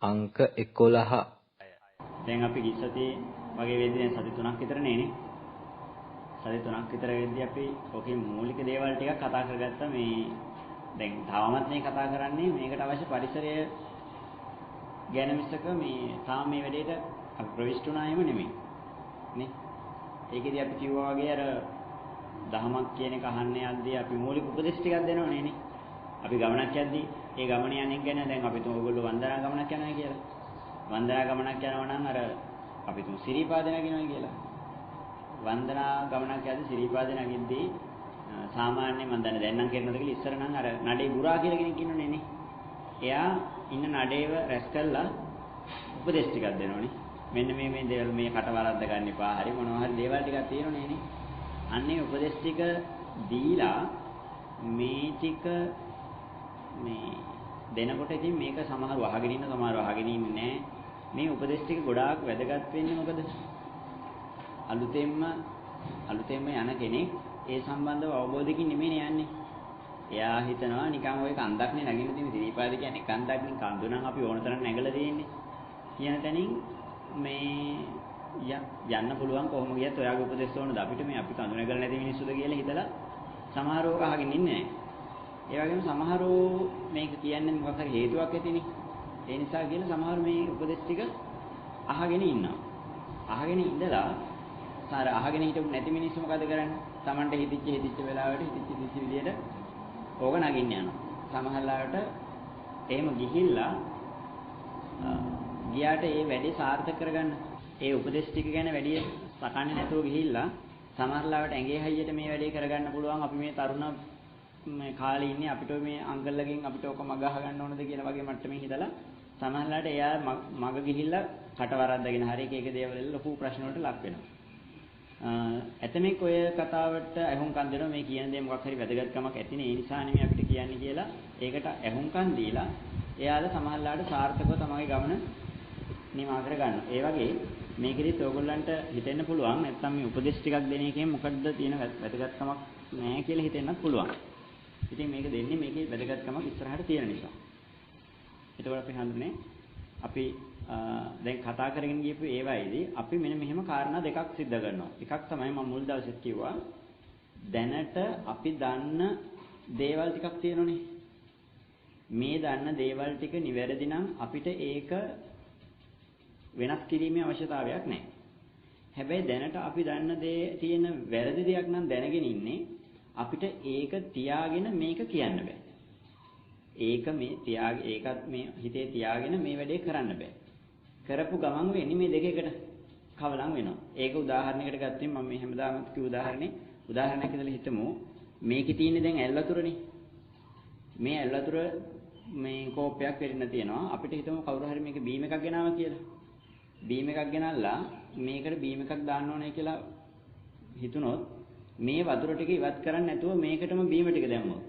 අංක 11. දැන් අපි ගිය සතියේ වගේ වෙද්දී දැන් සති 3ක් විතර නේ. සති 3ක් විතර වෙද්දී අපි ඔකේ මූලික දේවල් ටිකක් කතා කරගත්තා. මේ දැන් තාමත් මේ කතා කරන්නේ මේකට අවශ්‍ය පරිසරය ගැන මිසක මේ තාම මේ වැඩේට අපි ප්‍රවිෂ්ඨුණායම නෙමෙයි. නේ? ඒකෙදී අපි කිව්වා වගේ අර දහමක් කියන එක අහන්නේ යද්දී අපි මූලික උපදේශ ටිකක් දෙනවනේ නේ. අපි ගමනක් යද්දී ඒ ගමන යන්නේ ගැන දැන් අපි තුන් ඔයගොල්ලෝ වන්දනා ගමනක් යනවා කියලා. වන්දනා ගමනක් යනවා නම් අර අපි තුන් සිරීපාද නගිනවා කියලා. වන්දනා ගමනක් යද්දී සිරීපාද නගිද්දී සාමාන්‍ය මම දන්නේ දැන් නම් කරනවද කියලා ඉස්සර නම් අර නඩේ ගුරා කියලා කෙනෙක් ඉන්නෝනේ නේ. එයා ඉන්න නඩේව රැස් කළා උපදේශ ටිකක් දෙනෝනේ. මෙන්න මේ දේවල් මේ කට වරද්ද ගන්න එපා. හරි මොනවා හරි දේවල් ටිකක් තියෙනෝනේ නේ. අන්නේ උපදේශ ටික දීලා මේ ටික මේ දෙනකොට ඉතින් මේක සමහරව අහගෙන ඉන්න සමහරව අහගෙන ඉන්නේ නැහැ. මේ උපදේශ ටික ගොඩාක් වැදගත් වෙන්නේ මොකද? අලුතෙන්ම යන කෙනෙක් ඒ සම්බන්ධව අවබෝධයකින් නෙමෙයි යන්නේ. එයා හිතනවා නිකන් ওই කන්දක් නේ නැගින්න තියෙන සිරීපාද කියන්නේ කන්දක් නේ කන්ද නම් අපි ඕන තරම් නැගලා තියෙන්නේ. කියන තැනින් මේ යන්න පුළුවන් කොහොම ගියත් ඔයාගේ උපදේශ ඕනද අපිට මේ අපි කඳු නැගලා නැති මිනිස්සුද කියලා හිතලා සමහරව අහගෙන ඉන්නේ නැහැ. ඒ වගේම සමහරව මේක කියන්නේ මොකක් හරි හේතුවක් ඇතිනේ. ඒ නිසා කියලා සමහර මේ උපදේශ ටික අහගෙන ඉන්නවා. අහගෙන ඉඳලා සාර අහගෙන හිටපු නැති මිනිස්සු මොකද කරන්නේ? Tamanට හිතිච්ච වෙලාවට හිතිච්ච විදියට ඕක නගින්න යනවා. සමහරලාට එහෙම ගිහිල්ලා ගියාට ඒ වැඩේ සාර්ථක කරගන්න ඒ උපදේශ ටික ගැන වැඩි සකන්නේ නැතුව ගිහිල්ලා සමහරලාට ඇඟේ හයියට මේ වැඩේ කරගන්න පුළුවන් අපි මේ තරුණ මේ කාලේ ඉන්නේ අපිට මේ අංකල්ලගෙන් අපිට ඔක මග අහ ගන්න ඕනද කියලා වගේ මට්ටමින් හිතලා සමහරලාට එයා මග ගිහිල්ලා කටවරද්දගෙන හරි එක දේවල් වල ලොකු ප්‍රශ්න වලට ලක් වෙනවා. ඇතමෙක් ඔය කතාවට ඇහුම්කන් දෙනවා මේ කියන දේ මොකක් හරි වැදගත්කමක් ඇතිනේ ඒ නිසා නෙමෙයි අපිට කියන්නේ කියලා ඒකට ඇහුම්කන් දීලා එයාලා සමහරලාට සාර්ථකව තමයිගේ ගමන නිමා කර ගන්නවා. ඒ වගේ මේකෙදිත් ඕගොල්ලන්ට හිතෙන්න පුළුවන් නැත්තම් මේ උපදේශ ටිකක් දෙන එකෙන් මොකද්ද තියෙන වැදගත්කමක් නැහැ කියලා හිතෙන්නත් පුළුවන්. ඉතින් මේක දෙන්නේ මේකේ වැදගත්කමක් ඉස්සරහට තියෙන නිසා. එතකොට අපි හඳුනේ අපි දැන් කතා කරගෙන ගියපු ඒවායිදී අපි මෙන්න මෙහෙම කාරණා දෙකක් सिद्ध කරනවා. එකක් තමයි මම මුල් දවසෙත් කිව්වා දැනට අපි දන්න දේවල් ටිකක් තියෙනනේ. මේ දන්න දේවල් ටික නිවැරදි නම් අපිට ඒක වෙනස් කිරීමේ අවශ්‍යතාවයක් නැහැ. හැබැයි දැනට අපි දන්න දේ තියෙන වැරදි දෙයක් නම් දැනගෙන ඉන්නේ අපිට ඒක තියාගෙන මේක කියන්න බෑ. ඒකත් මේ හිතේ තියාගෙන මේ වැඩේ කරන්න බෑ. කරපු ගමන් වෙන්නේ මේ දෙකකට කවලම් වෙනවා. ඒක උදාහරණයකට ගත්තොත් මම මේ හැමදාම කිව්ව උදාහරණයක් ඉදලා හිතමු. මේකේ තියෙන්නේ දැන් ඇල් වතුරනේ. මේ ඇල් වතුර මේ කෝපයක් වෙන්න තියෙනවා. අපිට හිතමු කවුරු හරි මේක බීම් එකක් ගෙනාවා කියලා. බීම් එකක් ගෙනල්ලා මේකට බීම් එකක් දාන්න ඕනේ කියලා හිතුනොත් මේ වතුර ටික ඉවත් කරන්නේ නැතුව මේකටම බීම ටික දැම්මොත්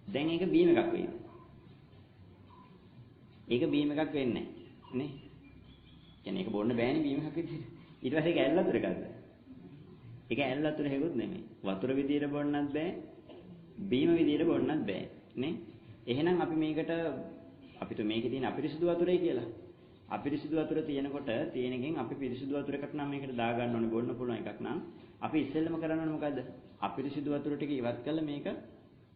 දැන් ඒක බීම එකක් වෙයි. ඒක බීම එකක් වෙන්නේ නැහැ නේ. කියන්නේ ඒක බොන්න බෑනේ බීම එකක් විදිහට. ඊට පස්සේ ඒක ඇල් වතුර එකක්ද? ඒක ඇල් වතුර හේකුත් නෙමෙයි. වතුර විදිහට බොන්නත් බෑ. බීම විදිහට බොන්නත් බෑ නේ. එහෙනම් අපි මේකට අපිට මේකේ තියෙන අපිරිසුදු වතුරයි කියලා. අපිරිසුදු වතුර තියෙනකොට තියෙන එකෙන් අපි පිරිසුදු වතුර එකක් නම් මේකට දා ගන්න ඕනේ බොන්න පුළුවන් එකක් නම් අපි ඉස්සෙල්ලම කරන්න ඕනේ මොකද්ද? අපිරිසුදු වතුර ටික ඉවත් කරලා මේක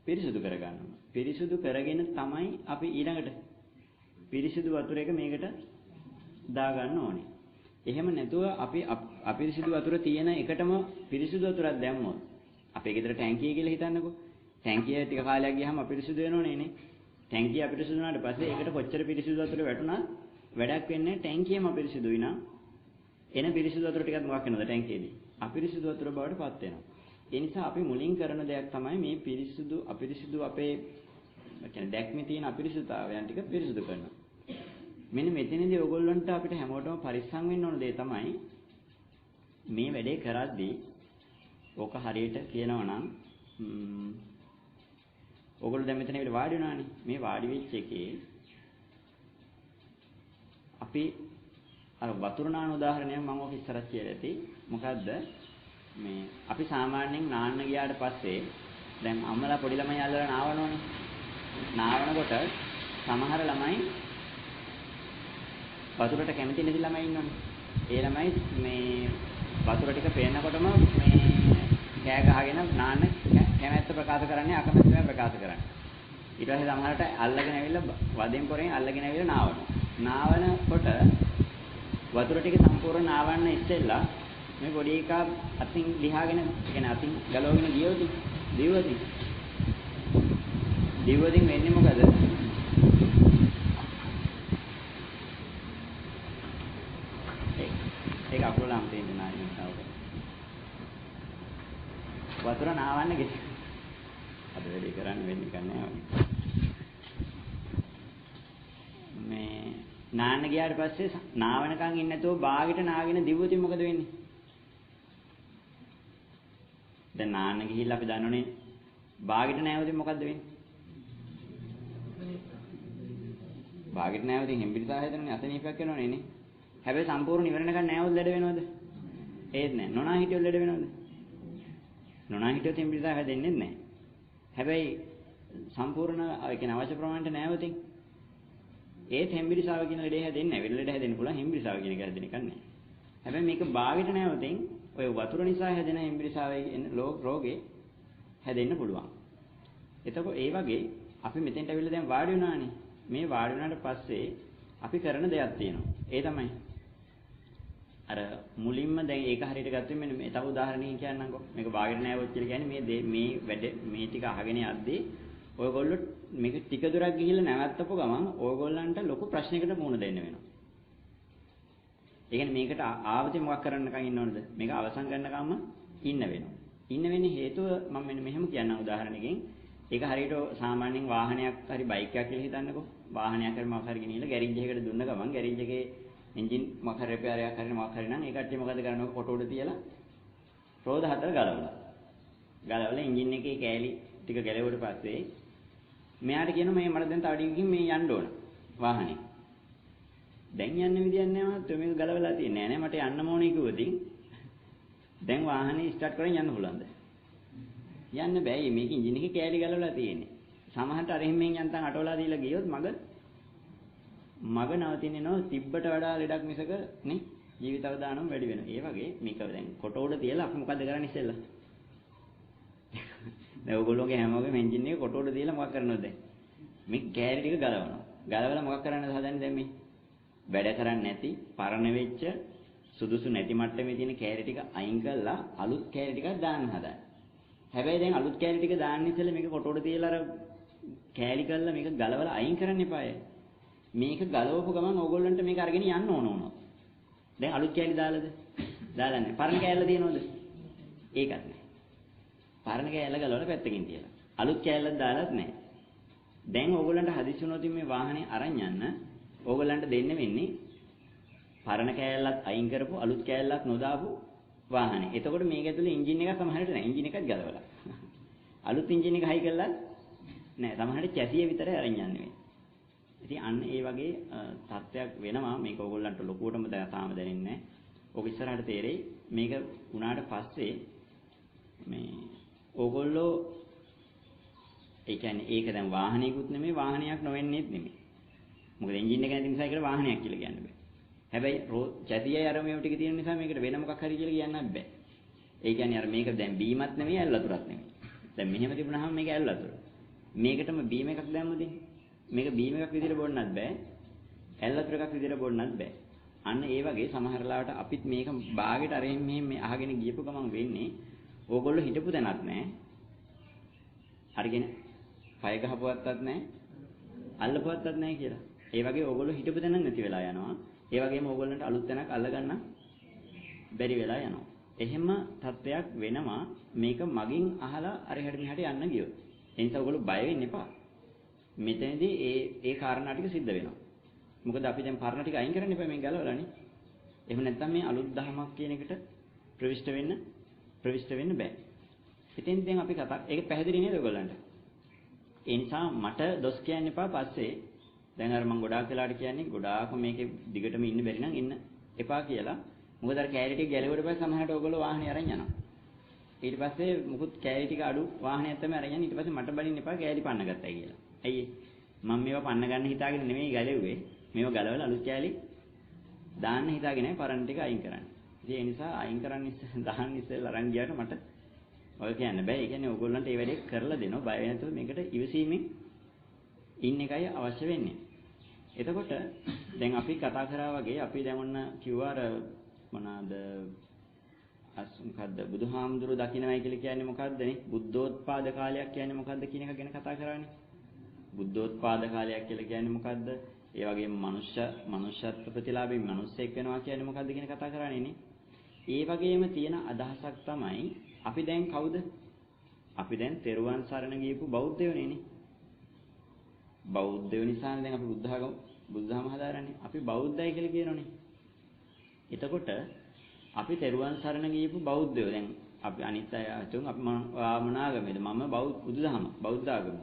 පිරිසුදු කරගන්න ඕනේ. පිරිසුදු කරගෙන තමයි අපි ඊළඟට පිරිසුදු වතුර එක මේකට දා ගන්න ඕනේ. එහෙම නැතුව අපි අපිරිසුදු වතුර තියෙන එකටම පිරිසුදු වතුරක් දැම්මොත් අපේ ගෙදර ටැංකිය කියලා හිතන්නකෝ. ටැංකිය ටික කාලයක් ගියාම අපිරිසුදු වෙනවනේ නේ. ටැංකිය අපිරිසුදු වුණාට පස්සේ ඒකට කොච්චර පිරිසුදු වතුර වැටුණත් වැඩක් වෙන්නේ ටැංකියම අපිරිසුදුයි නම් එන පිරිසුදු වතුර ටිකක් මොකක් වෙනවද ටැංකියේදී? අපිරිසුදු වතුර බවට පත් වෙනවා. ඒ නිසා අපි මුලින් කරන දෙයක් තමයි මේ පිරිසුදු අපිරිසුදු අපේ කියන්නේ දැක්මේ තියෙන අපිරිසුදුතාවයන් ටික පිරිසුදු කරනවා. මෙන්න මෙතනදී ඕගොල්ලන්ට අපිට හැමෝටම පරිස්සම් වෙන්න ඕන දේ තමයි මේ වැඩේ කරද්දී ඕක හරියට කියනවා නම් ඕගොල්ලෝ දැන් මෙතන ඉවිල වාඩි වුණානේ. මේ වාඩි වෙච්ච එකේ අපි අර වතුර නාන උදාහරණයක් මම ඔක ඉස්සරහ කියලා ඇති. මොකද්ද? මේ අපි සාමාන්‍යයෙන් නාන්න ගියාට පස්සේ දැන් අම්මලා පොඩි ළමයි අල්ලලා නාවනෝනේ. නාවනකොට සමහර ළමයි වතුරට කැමති නැති ළමයි ඉන්නවනේ. ඒ ළමයි මේ වතුර ටික පේනකොටම මේ කෑ ගහගෙන නාන්න කැමැත්ත ප්‍රකාශ කරන්නේ අකමැත්ත ප්‍රකාශ කරන්නේ. ඊට පස්සේ සමහරට අල්ලගෙන ඇවිල්ලා වදෙන් පොරෙන් අල්ලගෙන ඇවිල්ලා නාවනවා. නාවනකොට වතුර ටික සම්පූර්ණ නාවන්න ඉස්සෙල්ලා මේ පොඩි එකා අතින් ලිහාගෙන කියන්නේ අතින් ගලවගෙන දිවවදින් වෙන්නේ මොකද? ඒක අකුලම් දෙන්නේ නැහැ නේද? වතුර නාවන්න ගෙට. අද වැඩි කරන්න වෙන්නේ නැහැ. මේ නාන්න ගියාට පස්සේ නාවනකන් ඉන්නේ නැතුව බාගෙට නාගෙන දිවුවොතින් මොකද වෙන්නේ? දැන් නාන්න ගිහිල්ලා අපි දන්නෝනේ බාගෙට නෑවොතින් මොකද්ද වෙන්නේ? බාගෙට නෑවොතින් හෙම්බිරිසා හැදෙනනේ අසනීපයක් වෙනවනේ නේ. හැබැයි සම්පූර්ණ ඉවරනකන් නෑවොත් ලෙඩ වෙනවද? ඒත් නෑ. නොනා හිටියොත් ලෙඩ වෙනවද? නොනා හිටියොත් හෙම්බිරිසා හැදෙන්නේ නැහැ. හැබැයි සම්පූර්ණ ඒ කියන්නේ අවශ්‍ය ප්‍රමාණයට නෑවොතින් ඒත් හෙම්බිරිසාව කියන ලෙඩේ හැදෙන්නේ නැහැ. වෙන ලෙඩ හැදෙන්න පුළුවන් හෙම්බිරිසාව කියන එක හැදෙන එකක් නැහැ. හැබැයි මේක බාගෙට නෑවොතින් ඔය වතුර නිසා හැදෙන හෙම්බිරිසාවේ එන රෝගේ හැදෙන්න පුළුවන්. එතකොට ඒ වගේ අපි මෙතෙන්ට අවිල්ල දැන් වාඩි වුණානේ. මේ වාඩි වුණාට පස්සේ අපි කරන දෙයක් තියෙනවා. ඒ තමයි අර මුලින්ම දැන් ඒක හරියට ගත්තොත් මෙන්න මේ තව උදාහරණයක් කියන්නම්කෝ. මේක බාගෙට නෑවොත් කියලා කියන්නේ මේ වැඩ මේ ටික අහගෙන යද්දී ඔයගොල්ලෝ මේක ටික දුරක් ගිහිල්ලා නැවත්තපු ගමන් ඔයගොල්ලන්ට ලොකු ප්‍රශ්නයකට මුහුණ දෙන්න වෙනවා. ඒ කියන්නේ මේකට ආවතේ මොකක් කරන්නකම් ඉන්න ඕනද? මේක අවසන් කරනකම්ම ඉන්න වෙනවා. ඉන්න වෙන්නේ හේතුව මම මෙන්න මෙහෙම කියන්නම් උදාහරණයකින්. ඒක හරියට සාමාන්‍යයෙන් වාහනයක් හරි බයික් එකක් කියලා හිතන්නකෝ. වාහනයක් හරි මොකක් හරි ගෙනියලා ගෑරේජ් එකකට දුන්න ගමන් ගෑරේජ් එකේ එන්ජින් මොකක් හරි රිපෙයාර් එකක් හරි මොකක් හරි නම් ඒ කට්ටිය මොකද කරන්නේ? කොට උඩ තියලා රෝද හතර ගලවලා එන්ජින් එකේ කෑලි ටික ගැලවුවට පස්සේ මෙයාට කියනවා මේ මට දැන් තව ටිකකින් මේ යන්න ඕන වාහනේ. දැන් යන්න විදියක් නැහැ මහත්තයෝ මේක ගලවලා තියෙන්නේ නෑ මට යන්න ඕනේ කිව්වොතින් දැන් වාහනේ ස්ටාර්ට් කරගෙන යන්න පුළුවන්ද? යන්න බෑ මේක එන්ජින් එකේ කෑලි ගලවලා තියෙන්නේ. සමහරට අර එහෙම යන්තම් අටවලා දීලා ගියොත් මග නවතින්නේ නෝ තිබ්බට වඩා ලෙඩක් මිසක නේ ජීවිත අවදානම වැඩි වෙනවා. ඒ වගේ මේක දැන් කොට උඩ තියලා අපි මොකද කරන්නේ ඉස්සෙල්ලා? දැන් ඔයගොල්ලෝගේ හැමෝගෙම එන්ජින් එක කොට උඩ තියලා මොකක් කරනවද දැන්? මේ කෑලි ටික ගලවනවා. ගලවලා මොකක් කරන්නද හදන්නේ දැන් මේ? වැඩ කරන්නේ නැති පරණ වෙච්ච සුදුසු නැති මට්ටමේ තියෙන කෑලි ටික අයින් කරලා අලුත් කෑලි ටිකක් දාන්න හදන්නේ. හැබැයි දැන් අලුත් කෑලි ටික දාන්න ඉස්සෙල්ලා මේක කොට උඩ තියලා අර කෑලි කරලා මේක ගලවලා අයින් කරන්න එපාය. මේක ගලවපු ගමන් ඕගොල්ලන්ට මේක අරගෙන යන්න ඕන වුණා. දැන් අලුත් කෑලි දාලාද? දාලා නැහැ. පරණ කෑල්ල තියෙනවද? ඒකත් නැහැ. පරණ කෑල්ල ගලවලා පැත්තකින් තියලා. අලුත් කෑල්ලක් දාලාත් නැහැ. දැන් ඕගොල්ලන්ට හදිසි වුණොත් මේ වාහනේ අරන් යන්න ඕගොල්ලන්ට දෙන්න වෙන්නේ පරණ කෑල්ලත් අයින් කරපු අලුත් කෑල්ලක් නොදාපු වාහනේ. එතකොට මේක ඇතුලේ එන්ජින් එකක් සමහරට නැහැ. එන්ජින් එකක් ගලවලා. අලුත් එන්ජින් එක හයි කළා නැහැ. සමහරට චැසිය විතරයි අරන් යන්නේ මේ. ඉතින් අන්න ඒ වගේ තත්ත්වයක් වෙනවා. මේක ඕගොල්ලන්ට ලොකුවටම තාම දැනෙන්නේ නැහැ. ඔක ඉස්සරහට තේරෙයි. මේක වුණාට පස්සේ මේ ඕගොල්ලෝ ඒ කියන්නේ ඒක දැන් වාහනයකුත් නෙමෙයි වාහනයක් නොවෙන්නේත් නෙමෙයි. මොකද එන්ජින් එක නැති නිසා ඒකට වාහනයක් කියලා කියන්න බෑ. හැබැයි චැතියයි අර මේව ටික තියෙන නිසා මේකට වෙන මොකක් හරි කියලා කියන්නත් බෑ. ඒ කියන්නේ අර මේක දැන් බීමත් නෙමෙයි ඇල්ලතුරත් නෙමෙයි. දැන් මෙහෙම තිබුණාම මේක ඇල්ලතුර. මේකටම බීම එකක් දැම්මද? මේක බීම එකක් විදිහට බොන්නත් බෑ. ඇල්ලතුර එකක් විදිහට බොන්නත් බෑ. අන්න ඒ වගේ සමහර ලාවට අපිත් මේක බාගෙට අර මෙහෙම අහගෙන ගියපු ගමන් වෙන්නේ ඕගොල්ලෝ හිටපු තැනක් නෑ. අරගෙන පය ගහපුවත්තත් නෑ. අල්ලපුවත්තත් නෑ කියලා. ඒ වගේ ඕගොල්ලෝ හිටපු තැනක් නැති වෙලා යනවා. ඒ වගේම ඕගොල්ලන්ට අලුත් තැනක් අල්ලගන්න බැරි වෙලා යනවා. එහෙම තත්ත්වයක් වෙනවා මේක මගින් අහලා අරහෙට මෙහාට යන්න ගියොත්. ඒ නිසා ඔයගොල්ලෝ බය වෙන්න එපා. මෙතනදී ඒ කාරණා ටික සිද්ධ වෙනවා. මොකද අපි දැන් පරණ ටික අයින් කරන්න එපා මේ ගලවලානේ. එහෙම නැත්නම් මේ අලුත් දහමක් කියන එකට ප්‍රවිෂ්ඨ වෙන්න බෑ. ඉතින් දැන් අපි ඒක පැහැදිලි නේද ඔයගොල්ලන්ට? ඒ නිසා මට දොස් කියන්න එපා පස්සේ දැන් අර මම ගොඩාක් වෙලාට කියන්නේ ගොඩාක් මේකේ දිගටම ඉන්න බැරි නම් ඉන්න එපා කියලා. මොකද අර කෑලි ටික ගැලෙවුවට පස්සේ සමහරට ඔයගොල්ලෝ වාහනේ අරන් යනවා. ඊට පස්සේ මුකුත් කෑලි ටික අඩු වාහනයක් තමයි අරන් යන්නේ. ඊට පස්සේ මට බලින්න එපා කෑලි පන්න ගත්තයි කියලා. ඇයි මම මේවා පන්න ගන්න හිතාගෙන නෙමෙයි ගැලෙව්වේ. මේවා ගලවලා අලුත් කෑලි දාන්න හිතාගෙන පරණ ටික අයින් කරන්න. ඉතින් ඒ නිසා අයින් කරන්න දාන්න ඉස්සෙල්ලා අරන් ගියාට මට ඔය කියන්න බෑ. ඒ කියන්නේ ඕගොල්ලන්ට මේ වැඩේ කරලා දෙනවා. බය නැතුව මේකට ඉවසීමෙන් ඉන්න එකයි අවශ්‍ය වෙන්නේ. එතකොට දැන් අපි කතා කරා වගේ අපි දැන් ඔන්න කිව්වා අර මොනවාද මොකද්ද බුදුහාමුදුරුවෝ දකින්නයි කියලා කියන්නේ මොකද්දනේ? බුද්ධෝත්පාද කාලයක් කියන්නේ මොකද්ද කියන එක ගැන කතා කරානේ. බුද්ධෝත්පාද කාලයක් කියලා කියන්නේ මොකද්ද? ඒ වගේම මනුෂ්‍යත්ව ප්‍රතිලාභයෙන් මිනිස්සෙක් වෙනවා කියන්නේ මොකද්ද කියන කතා කරානේ නේ. ඒ වගේම තියෙන අදහසක් තමයි අපි දැන් කවුද? අපි දැන් තෙරුවන් සරණ ගියපු බෞද්ධයෝ නේ. බෞද්ධයෝ නිසානේ දැන් අපි බුද්ධාගම හදාරන්නේ. අපි බෞද්ධයි කියලා කියනෝනේ. එතකොට අපි තෙරුවන් සරණ ගියපු බෞද්ධයෝ දැන් අපි අනිත් අය අතුන් අපි මොන ආගමේද? මම බුදුදහම බෞද්ධ ආගම.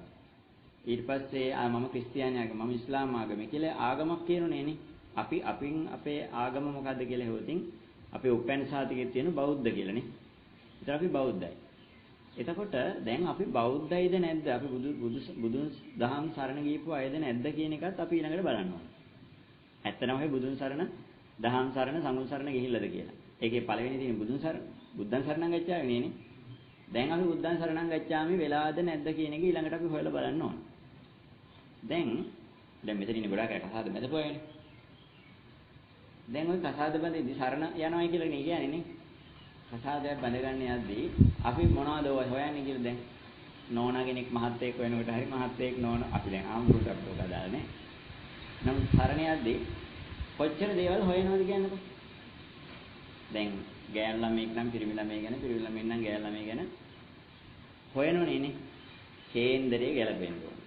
ඊට පස්සේ මම ක්‍රිස්තියානි ආගම, මම ඉස්ලාම් ආගම කියලා ආගමක් කියනෝනේ නේ. අපින් අපේ ආගම මොකද්ද කියලා හෙවතින් අපේ උපැන්න සාතිකයේ තියෙන බෞද්ධ කියලානේ. ඒතර අපි බෞද්ධයි. එතකොට දැන් අපි බෞද්ධයිද නැද්ද? අපි බුදුන් දහම් සරණ ගියපු අයද නැද්ද කියන එකත් අපි ඊළඟට බලන්න ඕනේ. ඇත්තටම අපි බුදුන් සරණ, දහම් සරණ, සංඝ සරණ ගිහිල්ලාද කියලා. ඒකේ පළවෙනි තියෙන බුද්ධං සරණං ගච්ඡාමි නේ. දැන් අපි බුද්ධං සරණං ගච්ඡාමි වෙලාද නැද්ද කියන එක ඊළඟට අපි හොයලා බලන්න ඕනේ. දැන් මෙතන ඉන්නේ ගොඩාක් අය කසාද බැඳපුවානේ. දැන් ওই කසාද බැඳෙද්දි සරණ යනවායි කියලා නේ කියන්නේ නේ. කසාදයක් බැඳගන්න යද්දී අපි මොනවද හොයන්නේ කියලා දැන් නෝනා කෙනෙක් මහත්තයෙක් වෙනකොට හරි මහත්තයෙක් නෝන අපි දැන් ආම්බුරට අප්පෝ ගදාලා නේ. නම් සරණ යද්දී කොච්චර දේවල් හොයනවද කියන්නකෝ. දැන් ගෑනු ළමෙක් නම් පිරිමි ළමයි ගැන, පිරිමි ළමෙක් නම් ගෑනු ළමයි ගැන හොයනෝනේ නේ. කේන්දරේ ගැලපෙන්න ඕන.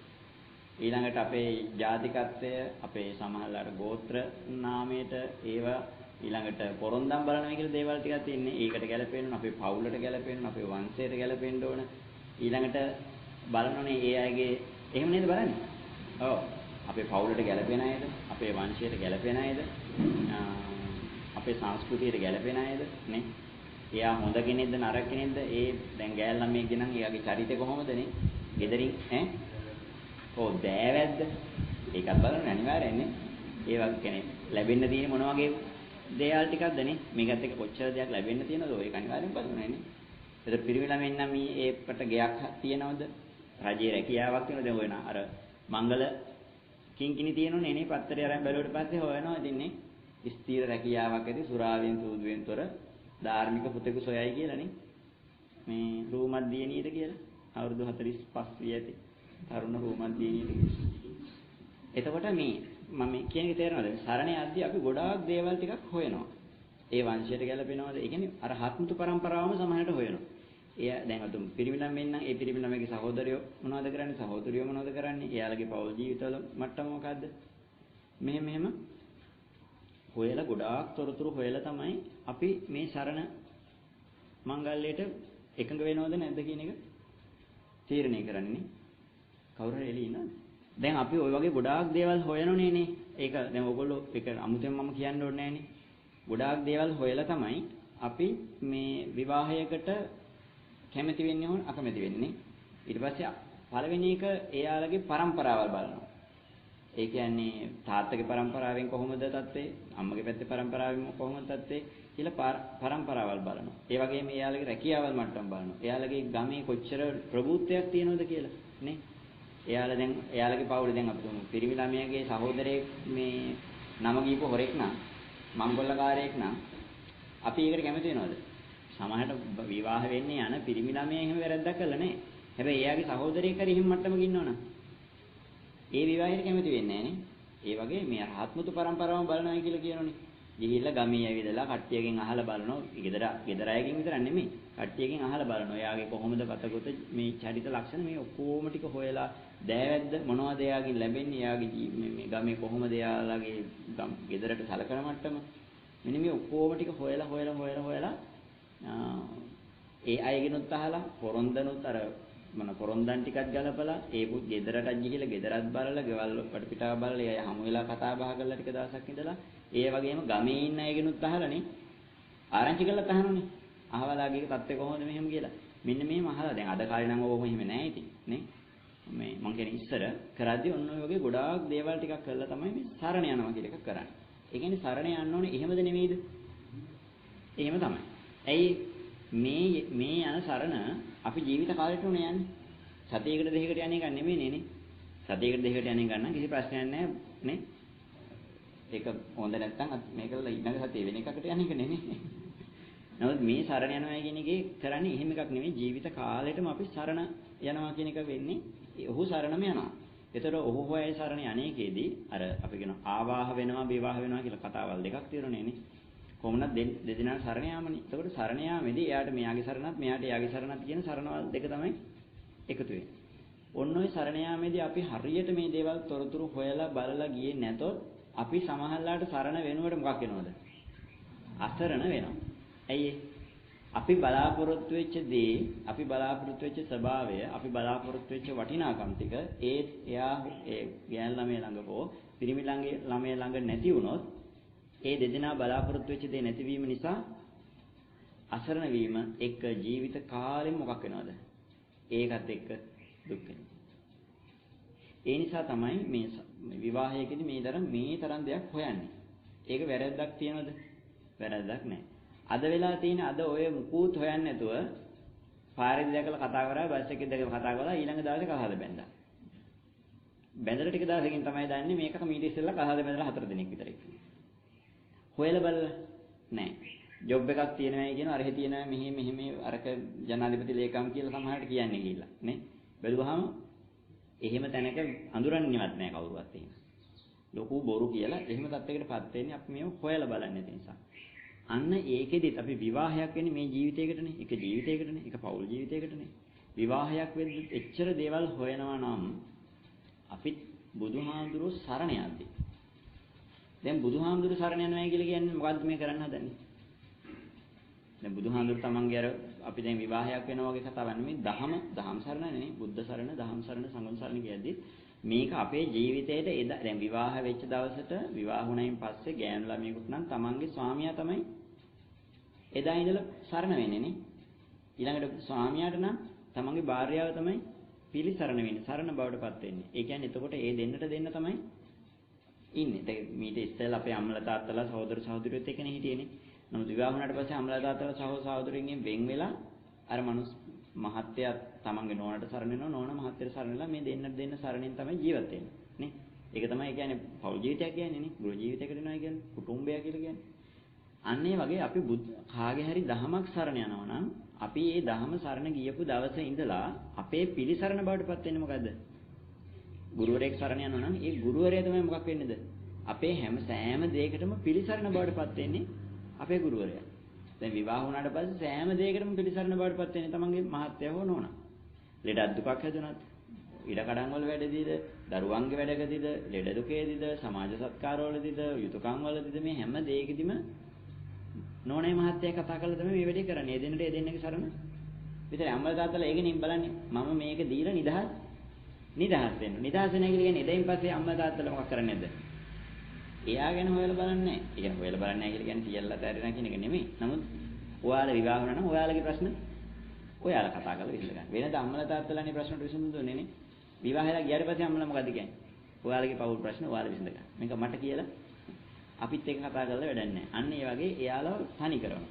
ඊළඟට අපේ ජාතිකත්වය, අපේ සමහරවල් ගෝත්‍ර නාමයට ඒවා ඊළඟට පොරොන්දම් බලනවා කියලා දේවල් ටිකක් තියෙන්නේ. ඒකට ගැලපෙන්න ඕන, අපේ පවුලට ගැලපෙන්න ඕන, අපේ වංශයට ගැලපෙන්න ඕන. ඊළඟට බලනෝනේ ඒ අයගේ එහෙම නේද බලන්නේ? ඔව්. අපේ පවුලට ගැලපෙන අයද, අපේ වංශයට ගැලපෙන අයද, අපේ සංස්කෘතියට ගැලපෙන අයද නේ? එයා හොඳ කෙනෙක්ද නරක කෙනෙක්ද? ඒ දැන් ගෑල් ළමයෙක් ගෙනන් එයාගේ චරිතය කොහොමද නේ? ගෙදරින් ඈ? ඔව් දෑවැද්ද? ඒකත් බලන්න අනිවාර්යයෙන් නේ. ඒ වගේ කෙනෙක් ලැබෙන්න තියෙන මොන වගේ දේවල් ටිකක්ද නේ? මේකත් එක්ක කොච්චර දෙයක් ලැබෙන්න තියෙනවද? ඒක අනිවාර්යෙන් බලන්නේ නේ. ඒතර පිරිමි ළමෙන් නම් මේ ඒකට ගයක් තියනවද? රජයේ රැකියාවක් වෙනවද? දැන් ඔයන අර මංගල කිංකිණි තියෙනෝනේ නේ. පත්තරේ අරන් බැලුවට පස්සේ හොයනවා ඉතින් නේ. ස්ථීර රැකියාවක් ඇති සුරාවෙන් සූදුවෙන් තොර ධාර්මික පුතෙකු සොයයි කියලානේ. මේ රූමත් දියණියද කියලා. අවුරුදු 45 විය ඇති. තරුණ රූමත් දියණියද කියලා. එතකොට මේ මම කියන්නේ තේරෙනවද? සරණේ යද්දී අපි ගොඩාක් දේවල් ටිකක් හොයනවා. ඒ වංශයට ගැලපෙනවද? ඒ කියන්නේ අර හත්මුතු පරම්පරාවම සමහරට හොයනවා. එයා දැන් අතුම් පිරිමි ළමෙන් නම් ඒ පිරිමි ළමයිගේ සහෝදරයෝ මොනවද කරන්නේ? සහෝදරියෝ මොනවද කරන්නේ? එයාලගේ පෞල් ජීවිතවල මට්ටම මොකද්ද? මෙහෙම හොයලා ගොඩාක් තොරතුරු හොයලා තමයි අපි මේ සරණ මංගල්‍යයට එකඟ වෙනවද නැද්ද කියන එක තීරණය කරන්නේ නේ. කවුරු හරි එළි ඉන්නවද? දැන් අපි ওই වගේ ගොඩාක් දේවල් හොයනෝනේ නේ. ඒක දැන් ඔයගොල්ලෝ ඒක අමුතෙන් මම කියන්න ඕනේ නෑනේ. ගොඩාක් දේවල් හොයලා තමයි අපි මේ විවාහයකට කැමති වෙන්නේ හොන අකමැති වෙන්නේ. ඊට පස්සේ පළවෙනි එක එයාලගේ પરම්පරාවල් බලනවා. ඒ කියන්නේ තාත්තගේ પરම්පරාවෙන් කොහොමද තත්ත්වේ, අම්මගේ පැත්තේ પરම්පරාවෙන් කොහොමද තත්ත්වේ කියලා પરම්පරාවල් බලනවා. ඒ වගේම එයාලගේ රැකියාවල් මට්ටම් බලනවා. එයාලගේ ගමේ කොච්චර ප්‍රභූත්වයක් තියෙනවද කියලා නේ. එයාලා දැන් එයාලගේ පවුලේ දැන් අපි තුමු පිරිමි ළමයාගේ සහෝදරයෙක් මේ නම ගීපු හොරෙක් නම් මංගලකාරයෙක් නම් අපි ඒකට කැමති වෙනවද? සමහරට විවාහ වෙන්නේ යන පිරිමි ළමයා එහෙම වැරද්දක් කළා නේ. හැබැයි එයාගේ සහෝදරයෙක් හරි එහෙම මට්ටමක ඉන්නවනම් ඒ විවාහයට කැමති වෙන්නේ නැහැ නේ. ඒ වගේ මේ රහත්මුතු પરම්පරාවම බලනවා කියලා කියනෝනේ. ගිහිල්ලා ගමේ ඇවිදලා කට්ටියකින් අහලා බලනවා. ගෙදර අයකින් විතර නෙමෙයි. කට්ටියකින් අහලා බලනවා. එයාගේ කොහොමද පතගොත මේ චරිත ලක්ෂණ මේ ඔක්කොම ටික හොයලා දෑවැද්ද මොනවද එයාගෙන් ලැබෙන්නේ? එයාගේ මේ ගමේ කොහොමද එයාලගේ ගෙදරට සලකන මට්ටම. මෙන්න මේ ඔක්කොම ටික හොයලා ඒ අයගෙනුත් අහලා පොරොන්දනුත් අර මොන පොරොන්දන් ටිකක් ගලපලා ඒ ගෙදරටත් ගිහිල්ලා ගෙදරත් බලලා ගෙවල් වටපිටාව බලලා ඒ හමු වෙලා කතා බහ කරලා ටික දවසක් ඉඳලා ඒ වගේම ගමේ ඉන්න අයගෙනුත් අහලානේ ආරංචි කරලා තහනෝනේ අහවලාගේ තත්ත්වය කොහොමද මෙහෙම කියලා මෙන්න මෙහෙම අහලා දැන් අද කාලේ නම් ඕවම එහෙම නැහැ ඉතින් නේ මේ මම කියන්නේ ඉස්සර කරද්දී ඔන්න ඔය වගේ ගොඩාක් දේවල් ටිකක් කරලා තමයි මේ සරණ යනවා කියලා එකක් කරන්නේ. ඒ කියන්නේ සරණ යන්න ඕනේ එහෙමද නෙමෙයිද? එහෙම තමයි. ඇයි මේ යන සරණ අපි ජීවිත කාලෙට උනේ යන්නේ. සතියකට දෙකකට යන එක නෙමෙයි නේ. සතියකට දෙකකට යන එක නම් කිසි ප්‍රශ්නයක් නැහැ නේ. ඒක හොඳ නැත්නම් මේකල ඊළඟ සතිය වෙන එකකට යන එක නෙමෙයි. නමුත් මේ සරණ යනවා කියන එකේ කරන්නේ එහෙම එකක් නෙමෙයි ජීවිත කාලෙටම අපි සරණ යනවා කියන එක වෙන්නේ ඔහු සරණම යනවා. ඒතර ඔහු හොයයි සරණ යන්නේකේදී අර අපි කියන ආවාහ වෙනවා විවාහ වෙනවා කියලා කතාවල් දෙකක් තියෙනනේ නේ. කොහොමද දෙදෙනා සරණ යාමනේ. එතකොට සරණ යාමේදී එයාට මෙයාගේ සරණත් මෙයාට එයාගේ සරණත් කියන සරණවල් දෙක තමයි එකතු වෙන්නේ. ඔන්න ඔය සරණ යාමේදී අපි හරියට මේ දේවල් තොරතුරු හොයලා බලලා ගියේ නැතොත් අපි සමහරලාට සරණ වෙනුවට මොකක් වෙනවද? අසරණ වෙනවා. ඇයි අපි බලාපොරොත්තු වෙච්ච දේ, අපි බලාපොරොත්තු වෙච්ච ස්වභාවය, අපි බලාපොරොත්තු වෙච්ච වටිනාකම් ටික එයා ගෑන් ළමයා ළඟ හෝ පිරිමි ළමයා ළඟ නැති වුණොත් ඒ දෙදෙනා බලාපොරොත්තු වෙච්ච දේ නැතිවීම නිසා අසරණ වීම එක්ක ජීවිත කාලෙම මොකක් වෙනවද? ඒකත් එක්ක දුක් වෙනවා. ඒ නිසා තමයි මේ විවාහයේදී මේ තරම් දෙයක් හොයන්නේ. ඒක වැරද්දක් තියනවද? වැරද්දක් නැහැ. අද වෙලා තියෙන අද ඔය මුකුත් හොයන්නේ නැතුව පාරේදී දැකලා කතා කරා බස් එකේ දැකලා කතා කරලා ඊළඟ දවසේ කහාද බැඳා. බැඳලා ටික දවසකින් තමයි දන්නේ මේක මීට ඉස්සෙල්ලා කහාද බැඳලා 4 දිනක් විතර ඉන්නේ. හොයලා බලලා නැහැ. ජොබ් එකක් තියෙනවායි කියන අරහෙ තියෙනවා මෙහෙම අරක ජනාධිපති ලේකම් කියලා සමහරට කියන්නේ කියලා නේ. බැලුවාම එහෙම තැනක අඳුරන්නේවත් නැහැ කවුරුවත් එහෙම. ලොකු බොරු කියලා එහෙම තත්යකටපත් වෙන්නේ අපි මේව හොයලා බලන්නේ නැති නිසා. අන්න ඒකෙදිත් අපි විවාහයක් වෙන්නේ මේ ජීවිතයකටනේ. එක ජීවිතයකටනේ. එක පෞල් ජීවිතයකටනේ. විවාහයක් වෙද්දි එච්චර දේවල් හොයනවා නම් අපි බුදුහාමුදුරුවෝ සරණ යද්දී. දැන් බුදුහාමුදුරුවෝ සරණ යනවා කියලා කියන්නේ මොකද්ද මේ කරන්න හදන්නේ? දැන් බුදුහාමුදුරුවෝ තමන්ගේ අර අපි දැන් විවාහයක් වෙනවා වගේ කතාවක් නෙමෙයි දහම් සරණ නෙමෙයි බුද්ධ සරණ දහම් සරණ සංඝ සරණ කියද්දි මේක අපේ ජීවිතේට දැන් විවාහ වෙච්ච දවසට විවාහ වුණයින් පස්සේ ගෑනු ළමයෙකුට නම් තමන්ගේ ස්වාමියා තමයි එදා ඉඳලා සරණ වෙන්නේ නේ. ඊළඟට ස්වාමියාට නම් තමන්ගේ භාර්යාව තමයි පිළිසරණ වෙන්නේ. සරණ බවටපත් වෙන්නේ. ඒ කියන්නේ එතකොට ඒ දෙන්නට දෙන්න තමයි ඉන්නේ. දැන් මීට ඉස්සෙල්ලා අපේ අම්මලා තාත්තලා සහෝදර සහෝදරියොත් එක්කනේ හිටියේනේ. නමුත් විවාහ වුණාට පස්සේ අම්මලා තාත්තලා සහෝදරියන්ගෙන් වෙන් වෙලා අර මහත්තයා තමන්ගේ නෝනට සරණ වෙනවා නෝන මහත්තයාට සරණ වෙලා මේ දෙන්න සරණෙන් තමයි ජීවත් වෙන්නේ නේ. ඒක තමයි කියන්නේ පෞල් ජීවිතයක් කියන්නේ නේ. ගෘහ ජීවිතයකට යනවා කියන්නේ කුටුම්බය කියලා කියන්නේ. අන්න ඒ වගේ අපි කාගේ හරි දහමක් සරණ යනවා නම් අපි ඒ දහම සරණ ගියපු දවසේ ඉඳලා අපේ පිළිසරණ බවටපත් වෙන්නේ මොකද්ද? ගුරුවරයෙක් සරණ යනවා නම් ඒ ගුරුවරයා තමයි මොකක් වෙන්නේද? අපේ සෑම දෙයකටම පිළිසරණ බවටපත් වෙන්නේ අපේ ගුරුවරයා. දැන් විවාහ වුණාට පස්සේ සෑම දෙයකටම පිළිසරණ බවටපත් වෙන්නේ තමන්ගේ මහත්තයා හෝ නෝනා. ලෙඩක් දුකක් හැදුනත්, ඉඩ කඩම් වල වැඩදීද, දරුවන්ගේ වැඩකදීද, ලෙඩ දුකේදීද, සමාජ සත්කාරවලදීද, යුතුයකම් වලදීද මේ හැම දෙයකදීම නෝනේ මහත්තයා කතා කරලා තමයි මේ වැඩේ කරන්නේ. ඒ දෙන්නගේ සරණ විතරයි. අම්මලා තාත්තලා ඒකෙනින් බලන්නේ මම මේක දීලා නිදහස් වෙන්න. නිදහස් වෙන එක කියන්නේ එදින් පස්සේ අම්මලා තාත්තලා මොකක් කරන්නේ නැද්ද? එයා ගැන හොයලා බලන්නේ නැහැ. ඒ කියන්නේ හොයලා බලන්නේ නැහැ කියලා කියන්නේ සියල්ල තැරෙනා කියන එක නෙමෙයි. නමුත් ඔයාලා විවාහ වුණා නම් ඔයාලගේ ප්‍රශ්න ඔයාලා කතා කරලා විසඳ ගන්න. වෙනද අම්මලා තාත්තලානේ ප්‍රශ්නට විසඳුම් දුන්නේ නේ. විවාහයලා ගියාට පස්සේ අම්මලා මොකද්ද කියන්නේ? ඔයාලගේ පෞල් ප්‍රශ්න ඔයාලා විසඳ ගන්න. මේක මට කියලා අපිත් එක්ක කතා කරලා වැඩක් නැහැ. අන්න ඒ වගේ එයාලව තනි කරනවා.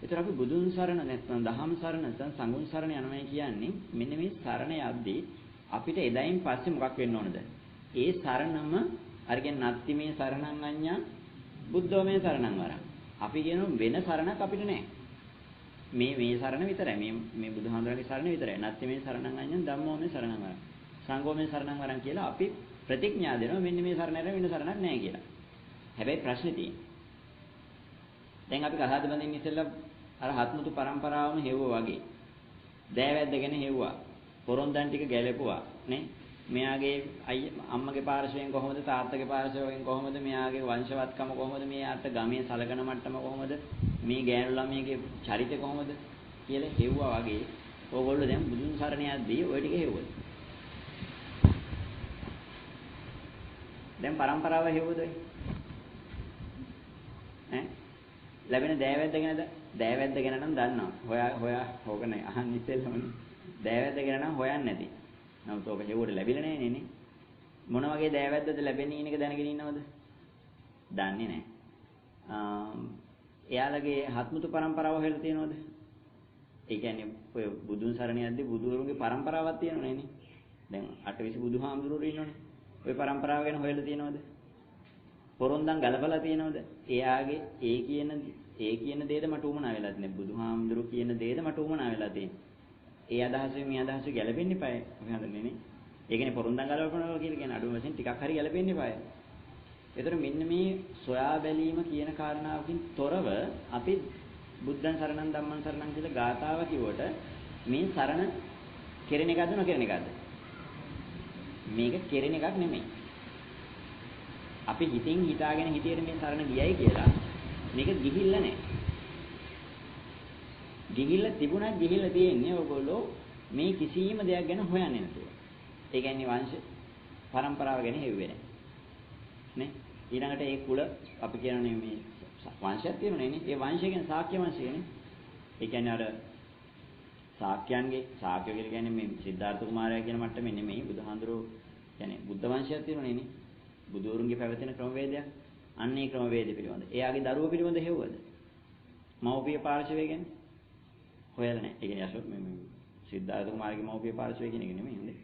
ඒතර අපි බුදුන් සරණ නැත්නම් දහම් සරණ නැත්නම් සංඝුන් සරණ යනවා කියන්නේ මෙන්න මේ සරණ යද්දී අපිට එදයින් පස්සේ මොකක් වෙන්න ඕනද? ඒ සරණම අර කියන්නේ නත්ති මේ සරණං අඤ්ඤා බුද්ධෝ මේ සරණං වරං. අපි කියන වෙන සරණක් අපිට නැහැ. මේ සරණ විතරයි. මේ බුදුහාමුදුරන්ගේ සරණ විතරයි. නත්ති මේ සරණං අඤ්ඤා ධම්මෝ මේ සරණං වරං. සංඝෝ මේ සරණං වරං කියලා අපි ප්‍රතිඥා දෙනවා මෙන්න මේ සරණ නැර වෙන සරණක් නැහැ කියලා. හැබැයි ප්‍රශ්නේ තියෙන්නේ. දැන් අපි කහාද බඳින්න ඉස්සෙල්ලා අර හත්මුතු පරම්පරාවම හෙව්වා වගේ. දෑවැද්දගෙන හෙව්වා. පොරොන්දන් ටික ගැලපුවා නේ. මෙයාගේ අම්මගේ පාර්ශවයෙන් කොහොමද තාත්තගේ පාර්ශවයෙන් කොහොමද මෙයාගේ වංශවත්කම කොහොමද මෙයාට ගමේ සලකන මට්ටම කොහොමද මේ ගෑනු ළමයිගේ චරිතය කොහොමද කියලා හෙව්වා වගේ ඕගොල්ලෝ දැන් බුදුන් සරණ යද්දී ওই ටික හෙව්වද දැන් પરම්පරාව හෙව්වද ඈ ලැබෙන දෑවැද්ද ගැන නම් දන්නවා හොයා හොගනේ අහන්න ඉස්සෙල්ලාම දෑවැද්ද ගැන නම් හොයන්නේ නැති නමුත් ඔබ හෙව්වට ලැබිලා නැහැ නේ. මොන වගේ දෑවැද්දද ලැබෙන්නේ කියන එක දැනගෙන ඉන්නවද? දන්නේ නැහැ. එයාලගේ හත්මුතු පරම්පරාව හොයලා තියෙනවද? ඒ කියන්නේ ඔය බුදුන් සරණ යද්දී බුදුවරුන්ගේ පරම්පරාවක් තියෙනවනේ නේ. දැන් අටවිසි බුදුහාමුදුරුවෝ ඉන්නවනේ. ওই පරම්පරාව ගැන හොයලා තියෙනවද? පොරොන්දම් ගලපලා තියෙනවද? එයාගේ ඒ කියන දේද මට උමනා වෙලා තියෙන්නේ. බුදුහාමුදුරුවෝ කියන දේද මට උමනා වෙලා තියෙන්නේ. ඒ අදහසෙන් මේ අදහස ගැලපෙන්න එපා. අපි හදන්නේ නේ. ඒ කියන්නේ පොරොන්දම් ගලපනවා කියලා කියන්නේ අඩුම වශයෙන් ටිකක් හරි ගැලපෙන්න එපා. ඒතර මෙන්න මේ සොයා බැලීම කියන කාරණාවකින් තොරව අපි බුද්ධං සරණං ධම්මං සරණං කියලා ගාථාව කිව්වට මේ සරණ කෙරෙන එකද නොකෙරෙන එකද? මේක කෙරෙන එකක් නෙමෙයි. අපි හිතින් හිතාගෙන හිතියට මේ සරණ ගියයි කියලා මේක ගිහිල්ලා නැහැ. ගිහිල්ලා තිබුණත් ගිහිල්ලා තියෙන්නේ ඔයගොල්ලෝ මේ කිසිම දෙයක් ගැන හොයන්නේ නැතුව. ඒ කියන්නේ වංශ පරම්පරාව ගැන හෙව්වේ නැහැ. නේ? ඊළඟට ඒ කුල අපි කියනනේ මේ වංශයක් තියෙනනේ නේ. ඒ වංශය කියන්නේ ශාක්‍ය වංශයනේ. ඒ කියන්නේ අර ශාක්‍යයන්ගේ ශාක්‍ය කියලා කියන්නේ මේ සිද්ධාර්ථ කුමාරයා කියන මට්ටමේ නෙමෙයි. බුදුහාඳුරෝ කියන්නේ බුද්ධ වංශයක් තියෙනනේ නේ. බුදුවරුන්ගේ පැවතෙන ක්‍රමවේදයක්. අන්න ඒ ක්‍රමවේදය පිළිබඳ. එයාගේ දරුවෝ පිළිබඳ හෙව්වද? මව්පිය පාර්ශවය කියන්නේ හොයලා නැහැ. ඒ කියන්නේ අශෝක මේ සිද්ධාර්ථ කුමාරගේ මව්පිය පාර්ශවය කියන එක නෙමෙයි හොඳේ.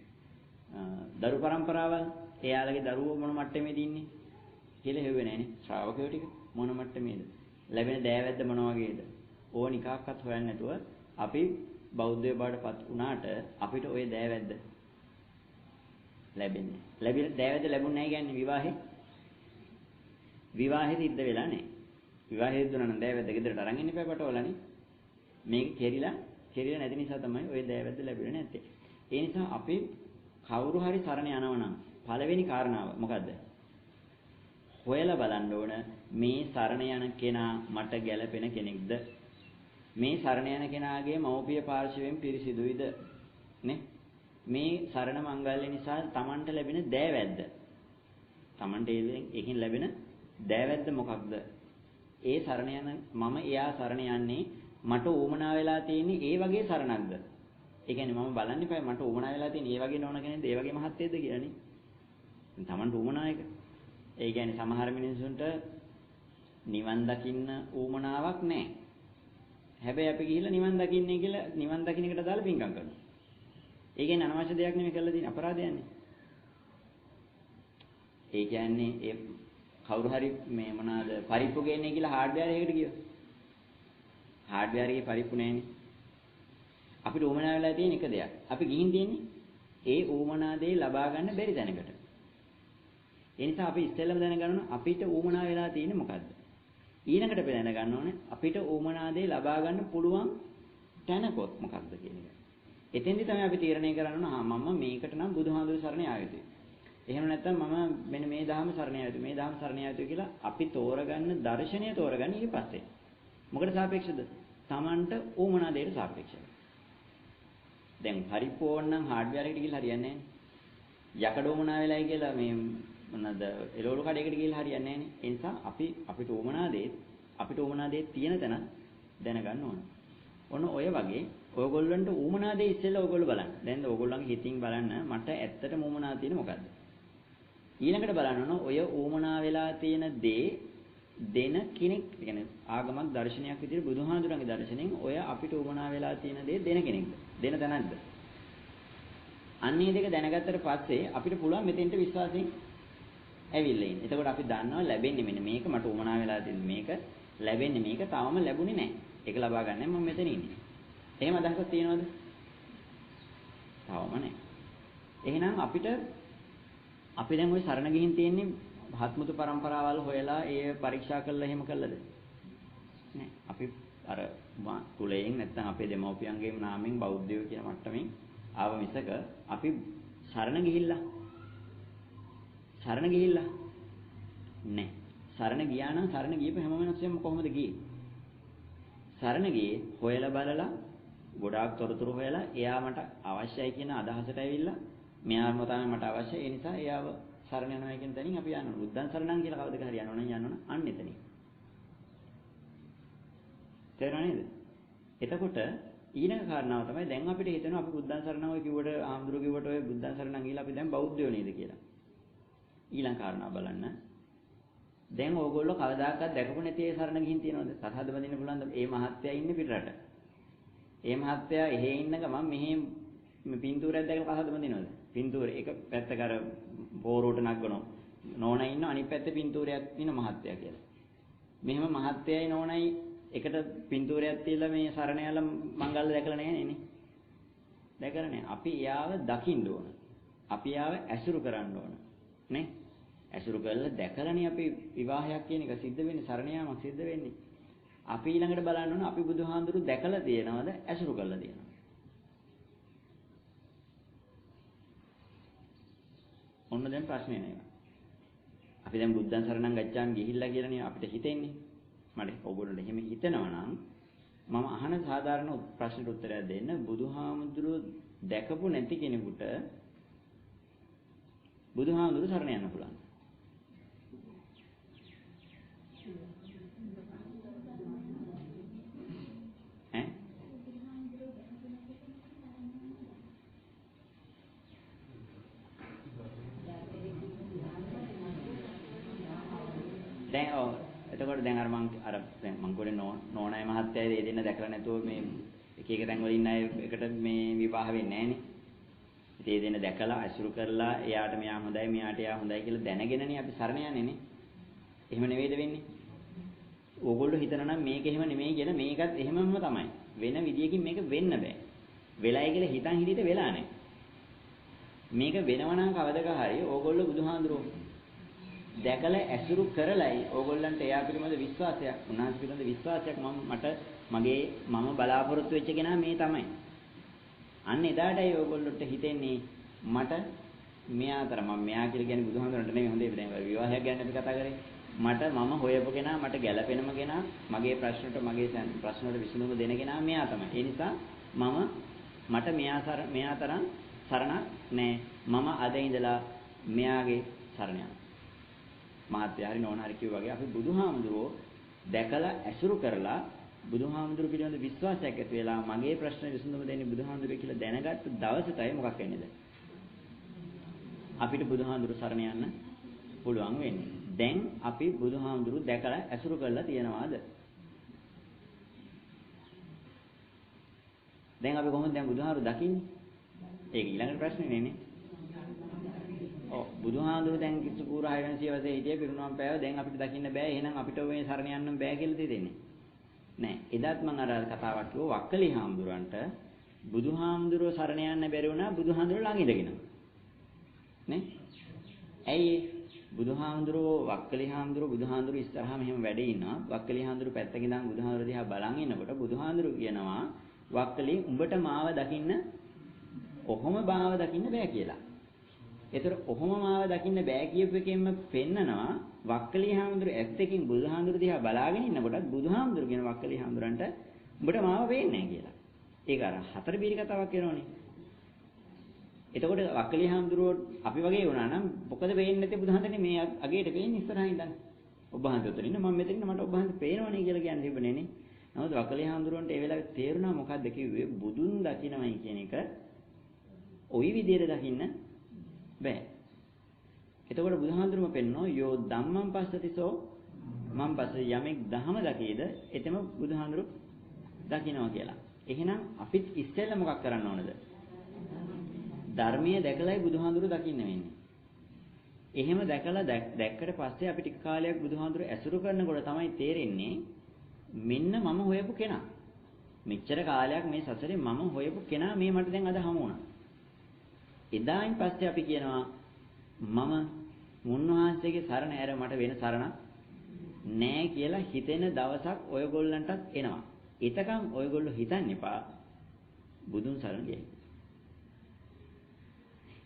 දරු පරම්පරාවල් එයාලගේ දරුවෝ මොන මට්ටමේද ඉන්නේ කියලා හෙව්වේ නැහනේ. ශ්‍රාවකයෝ ටික මොන මට්ටමේද? ලැබෙන දෑවැද්ද මොන වගේද? ඕන එකක්වත් හොයන්නේ නැතුව අපි බෞද්ධයෝ බවට පත් වුණාට අපිට ওই දෑවැද්ද ලැබෙන්නේ. දෑවැද්ද ලැබුණ නැහැ කියන්නේ විවාහේ සිද්ධ වෙලා නැහැ. විවාහේ දුන්නා නම් දෑවැද්ද ගෙදරට අරන් එන්න එපා පටවලානේ. මේක කෙරිලා නැති නිසා තමයි ওই දෑවැද්ද ලැබෙන්නේ නැත්තේ. ඒ නිසා අපි කවුරු හරි සරණ යනවා නම් පළවෙනි කාරණාව මොකද්ද? හොයලා බලන්න ඕන මේ සරණ යන කෙනා මට ගැළපෙන කෙනෙක්ද? මේ සරණ යන කෙනාගේ මෞපිය පාර්ශවයෙන් පිරිසිදුයිද? නේ? මේ සරණ මංගල්‍ය නිසා Tamanට ලැබෙන දෑවැද්ද. Tamanට ඒකෙන් ලැබෙන දෑවැද්ද මොකක්ද? ඒ සරණ යන මම එයා සරණ යන්නේ මට උවමනා වෙලා තියෙන්නේ ඒ වගේ සරණක්ද? ඒ කියන්නේ මම බලන්න ඉපයි මට උවමනා වෙලා තියෙන්නේ ඒ වගේ නෝන කෙනෙක්ද ඒ වගේ මහත්තයෙක්ද කියලානේ. Tamanට උවමනා එක. ඒ කියන්නේ සමහර මිනිස්සුන්ට නිවන් දකින්න උවමනාවක් නැහැ. හැබැයි අපි ගිහිල්ලා නිවන් දකින්නේ කියලා නිවන් දකින්න එකට දාලා පින්කම් කරනවා. ඒ කියන්නේ අනවශ්‍ය දෙයක් නෙමෙයි කරලා තියෙන අපරාධයන්නේ. ඒ කියන්නේ ඒ කවුරු හරි මේ මොනවාද පරිප්පු ගේන්නේ කියලා හાર્ඩ්වෙයාර් එකකට ගියෝ. හાર્ඩ්වෙයාර් එකේ පරිප්පු නැහැනේ. අපිට උවමනා වෙලා තියෙන එක දෙයක්. අපි ගිහින් තියෙන්නේ ඒ උවමනා දේ ලබා ගන්න බැරි තැනකට. ඒ නිසා අපි ඉස්සෙල්ලම දැනගන්න අපිට උවමනා වෙලා තියෙන්නේ මොකද්ද? ඊළඟට අපි දැනගන්න ඕනේ අපිට උවමනා දේ ලබා ගන්න පුළුවන් තැනකොත් මොකක්ද කියන එක. එතෙන්දි තමයි අපි තීරණය කරන්න ඕන මම මේකට නම් බුදුහාමුදුරු සරණ යා යුතුයි. එහෙම නැත්නම් මම මෙන්න මේ ධර්ම සරණ යා යුතුයි. මේ ධර්ම සරණ යා යුතුයි කියලා අපි තෝරගන්න දර්ශනය තෝරගන්න ඊට පස්සේ. මොකට සාපේක්ෂද? Tamanට උවමනා දෙයට සාපේක්ෂව. දැන් පරිපෝණ නම් හાર્ඩ්වෙයාර් එකට ගිහලා හරියන්නේ නැහැ. යකඩ උවමනා වෙලයි කියලා මේ මොනවාද එළවලු කඩේකට ගිහලා හරියන්නේ නැහැ නේ. ඒ නිසා අපිට උවමනා දේ තියෙන තැන දැනගන්න ඕන. ඔන්න ඔය වගේ ඔයගොල්ලන්ට උවමනා දේ ඉස්සෙල්ලා ඔයගොල්ලෝ බලන්න. දැන් ඔයගොල්ලන්ගේ හිතින් බලන්න මට ඇත්තටම උවමනා තියෙන්නේ මොකද්ද? ඊළඟට බලන්න ඕන ඔය උවමනා වෙලා තියෙන දේ දෙන කෙනෙක්, ඒ කියන්නේ ආගමක් දර්ශනයක් විදිහට බුදුහාඳුරන්ගේ දර්ශනෙන් ඔය අපිට උවමනා වෙලා තියෙන දේ දෙන කෙනෙක්ද? දෙන තැනක්ද? අන්නේ දෙක දැනගත්තට පස්සේ අපිට පුළුවන් මෙතෙන්ට විශ්වාසයෙන් ඇවිල්ලා ඉන්න. එතකොට අපි දන්නවා ලැබෙන්නේ මෙන්න මේක මට උවමනා වෙලා තියෙන මේක ලැබෙන්නේ මේක තාම ලැබුණේ නැහැ. ඒක ලබා ගන්න මම මෙතන ඉන්නේ. එහෙම අදහසක් තියෙනවද? තාම නැහැ. එහෙනම් අපි දැන් ওই සරණ ගිහින් තියෙන්නේ භාත්මුතු පරම්පරාවල් හොයලා ඒ පරීක්ෂා කරලා එහෙම කළාද? නැහැ. අපි අර කුලයෙන් නැත්නම් අපේ දෙමව්පියන්ගේ නාමයෙන් බෞද්ධයෝ කියන මට්ටමින් ආව මිසක අපි සරණ ගිහිල්ලා නැහැ. සරණ ගියා නම් සරණ ගියපු හැම වෙනස්සෙම කොහොමද ගියේ? සරණ ගියේ හොයලා බලලා ගොඩාක් තොරතුරු හොයලා එයා මට අවශ්‍යයි කියන අදහසට ඇවිල්ලා මෙයාම තමයි මට අවශ්‍ය. ඒ නිසා එයාව සරණ යනවා කියන තැනින් අපි යනවා. බුද්ධං සරණං කියලා කවදක හරි යනවනම් අන්න එතනින්. තේරුණා නේද? එතකොට ඊළඟ කාරණාව තමයි දැන් අපිට හිතෙනවා අපි බුද්ධං සරණං ඔය කිව්වට ආම්දුරු කිව්වට ඔය බුද්ධං සරණං කියලා අපි දැන් බෞද්ධයෝ නේද කියලා. ඊළඟ කාරණාව බලන්න. දැන් ඕගොල්ලෝ කවදාකවත් දැකපු නැති ඒ සරණ ගිහින් තියනවද? සතහද බඳින්න පුළුවන්ද? ඒ මහත්තයා ඉන්නේ පිටරට. ඒ මහත්තයා එහෙ ඉන්න ගමන් මෙහෙ පින්තූරයක් දැකලා කසාද බඳිනවද? පින්තූර එක පැත්තක අර පෝරුවට නගනවා. නෝනා ඉන්න අනිත් පැත්තේ පින්තූරයක් තියෙන මහත්තයා කියලා. මෙහෙම මහත්තයයි නෝනයි එකට පින්තූරයක් තියලා මේ සරණ යලා මංගල්‍ය දැකලා නැහැ නේ. දැකලා නැහැ. අපි යාව දකින්න ඕන. අපි යාව ඇසුරු කරන්න ඕන. නේ? ඇසුරු කරලා දැකලානේ අපි විවාහයක් කියන එක සිද්ධ වෙන්නේ, සරණ යාමක් සිද්ධ වෙන්නේ. අපි ඊළඟට බලන්න ඕන අපි බුදුහාඳුරු දැකලා තියෙනවද, ඇසුරු කරලා තියෙනවද? ඔන්න දැන් ප්‍රශ්නේ නේද? අපි දැන් බුද්ධං සරණං ගච්ඡාමි ගිහිල්ලා කියලානේ අපිට හිතෙන්නේ. මට ඕගොල්ලෝ එහෙම හිතනවා නම් මම අහන සාධාරණ ප්‍රශ්නෙට උත්තරයක් දෙන්න. බුදුහාමුදුරුවෝ දැකපු නැති කෙනෙකුට බුදුහාමුදුරුවෝ සරණ යන්න පුළුවන්. ඈ? දැන් එතකොට දැන් අර මං ගොඩේ නෝනායි මහත්තයයි ඒ දෙන්න දැකලා නැතුව මේ එක එක තැන් වල ඉන්න අය එකට මේ විවාහ වෙන්නේ නැහනේ. ඉතින් ඒ දෙන්න දැකලා අසුරු කරලා එයාට මෙයා හොඳයි මෙයාට එයා හොඳයි කියලා දැනගෙනනේ අපි සරණ යන්නේ නේ. එහෙම නෙවෙයිද වෙන්නේ? ඕගොල්ලෝ හිතනවා නම් මේක එහෙම නෙමෙයි කියලා මේකත් එහෙමම තමයි. වෙන විදියකින් මේක වෙන්න බෑ. වෙලයි කියලා හිතන් හිටියට වෙලා නැහැ. මේක වෙනවා නම් කවදක හරි ඕගොල්ලෝ බුදුහාඳුරෝ දැකලා ඇසුරු කරලයි ඕගොල්ලන්ට එයා පිළිබඳ විශ්වාසයක්, උන්වහන්සේ පිළිබඳ විශ්වාසයක් මම බලාපොරොත්තු වෙච්ච කෙනා මේ තමයි. අන්න එදාටයි ඕගොල්ලොන්ට හිතෙන්නේ මට මෙයාතර මම මෙයා කියලා කියන්නේ බුදුහාමුදුරන්ට නෙමෙයි හොඳේ දැන් විවාහයක් ගැන අපි කතා කරේ. මම හොයපු කෙනා, මට ගැළපෙනම කෙනා, මගේ ප්‍රශ්නවලට විසඳුම දෙන කෙනා මෙයා තමයි. ඒ නිසා මට මෙයා තරම් සරණක් නැහැ. මම අද ඉඳලා මෙයාගේ සරණ යනවා. මහත්ය හරි නෝන හරි කිව්වා වගේ අපි බුදුහාමුදුරුවෝ දැකලා ඇසුරු කරලා බුදුහාමුදුරුවෝ පිළිබඳ විශ්වාසයක් ඇති වෙලා මගේ ප්‍රශ්න විසඳුම දෙන්නේ බුදුහාමුදුරුවෝ කියලා දැනගත්ත දවසටයි මොකක් වෙන්නේද? අපිට බුදුහාමුදුරුවෝ සරණ යන්න පුළුවන් වෙන්නේ. දැන් අපි බුදුහාමුදුරුවෝ දැකලා ඇසුරු කරලා තියනවාද? දැන් අපි කොහොමද දැන් බුදුහාමුදුරුවෝ දකින්නේ? ඒක ඊළඟ ප්‍රශ්නේ නේ. ඔව් බුදුහාඳුරු දැන් කිසි පුර 6 වෙනි සියවසේ හිටියේ පිරුණම් පෑව දැන් අපිට දකින්න බෑ එහෙනම් අපිට මේ සරණ යන්න බෑ කියලා දෙන්නේ නෑ එදාත් මම අර කතාවක් කිව්වා වක්කලි හාමුදුරන්ට බුදුහාමුදුරුව සරණ යන්න බැරි වුණා බුදුහාමුදුරුව ළඟ ඉඳගෙන නේ ඇයි බුදුහාමුදුරුව වක්කලි හාමුදුරුව බුදුහාමුදුරුව ඉස්සරහා මෙහෙම වැඩ ඉන්නවා වක්කලි හාමුදුරුව පැත්තක ඉඳන් බුදුහාමුදුරුව දිහා බලන් ඉන්නකොට බුදුහාමුදුරුව කියනවා වක්කලි උඹට මාව දකින්න ඔහොම මාව දකින්න බෑ කියලා ඒතර ඔහොම මාව දකින්න බෑ කියපු එකෙන්ම පෙන්නනවා වක්කලි හාමුදුරු ඇස් දෙකින් බුදුහාමුදුරු දිහා බලාගෙන ඉන්නකොටත් බුදුහාමුදුරු කියන වක්කලි හාමුදුරන්ට උඹට මාව පේන්නේ නැහැ කියලා. ඒක අර හතර බීරි කතාවක් වෙනවනේ. එතකොට වක්කලි හාමුදුරුවෝ අපි වගේ වුණා නම් මොකද වෙන්නේ නැති බුදුහන්සේනේ මේ අගේට වෙන්නේ ඉස්සරහින් ඉඳන්. ඔබ වහන්සේ උතන ඉන්න මම මෙතන ඉන්න මට ඔබ වහන්සේ පේනවනේ කියලා කියන්නේ තිබුණේ නේ. නමුත් වක්කලි හාමුදුරුවන්ට ඒ වෙලාවේ තේරුණා මොකද්ද කිව්වේ බුදුන් දකින්නමයි කියන එක ওই විදිහට දකින්න බෑ. එතකොට බුදුහාඳුරුම පෙන්නෝ යෝ ධම්මං පස්සතිසෝ මං පස්සේ යමෙක් ධහම දකීද එතෙම බුදුහාඳුරු දකින්නවා කියලා. එහෙනම් අපිත් ඉස්සෙල්ලා මොකක් කරන්න ඕනද? ධර්මයේ දැකලායි බුදුහාඳුරු දකින්න වෙන්නේ. එහෙම දැකලා දැක්කට පස්සේ අපි ටික කාලයක් බුදුහාඳුරු ඇසුරු කරනකොට තමයි තේරෙන්නේ මෙන්න මම හොයපු කෙනා. මෙච්චර කාලයක් මේ සසරේ මම හොයපු කෙනා මේ මට දැන් අද හමු වුණා. එදායින් පස්සේ අපි කියනවා මම මුන්වහන්සේගේ සරණ ඇර මට වෙන සරණක් නෑ කියලා හිතෙන දවසක් ඔයගොල්ලන්ටත් එනවා. එතකන් ඔයගොල්ලෝ හිතන්න එපා බුදුන් සරණ ගියයි.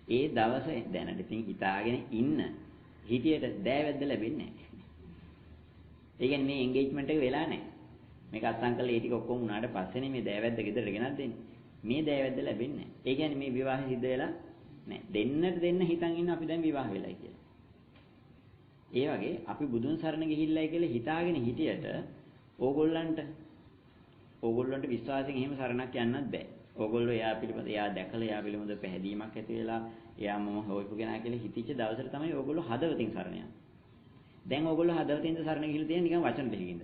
ඒ දවසේ දැනට ඉතින් හිතාගෙන ඉන්න හිතියට දෑවැද්ද ලැබෙන්නේ නෑ. ඒ කියන්නේ මේ එන්ගේජ්මන්ට් එක වෙලා නෑ. මේක අත්සන් කළා ඒ ටික ඔක්කොම උනාට පස්සේනේ මේ දෑවැද්ද ගෙදරට ගෙනත් දෙන්නේ. මේ දෑවැද්ද ලැබෙන්නේ නෑ. ඒ කියන්නේ මේ විවාහය සිද්ධ වෙලා නෑ. දෙන්න හිතන් ඉන්න අපි දැන් විවාහ වෙලයි කියලා. ඒ වගේ අපි බුදුන් සරණ ගිහිල්ලයි කියලා හිතාගෙන හිටියට ඕගොල්ලන්ට ඕගොල්ලන්ට විශ්වාසයෙන් එහෙම සරණක් යන්නත් බෑ. ඕගොල්ලෝ එයා පිළිබඳ එයා දැකලා එයා පිළිබඳ පැහැදීමක් ඇති වෙලා එයා මම හොයපු කෙනා කියලා හිතිච්ච දවසට තමයි ඕගොල්ලෝ හදවතින් සරණ යන්නේ. දැන් ඕගොල්ලෝ හදවතින්ද සරණ ගිහිල්ලා තියෙන නිකන් වචන දෙකකින්ද.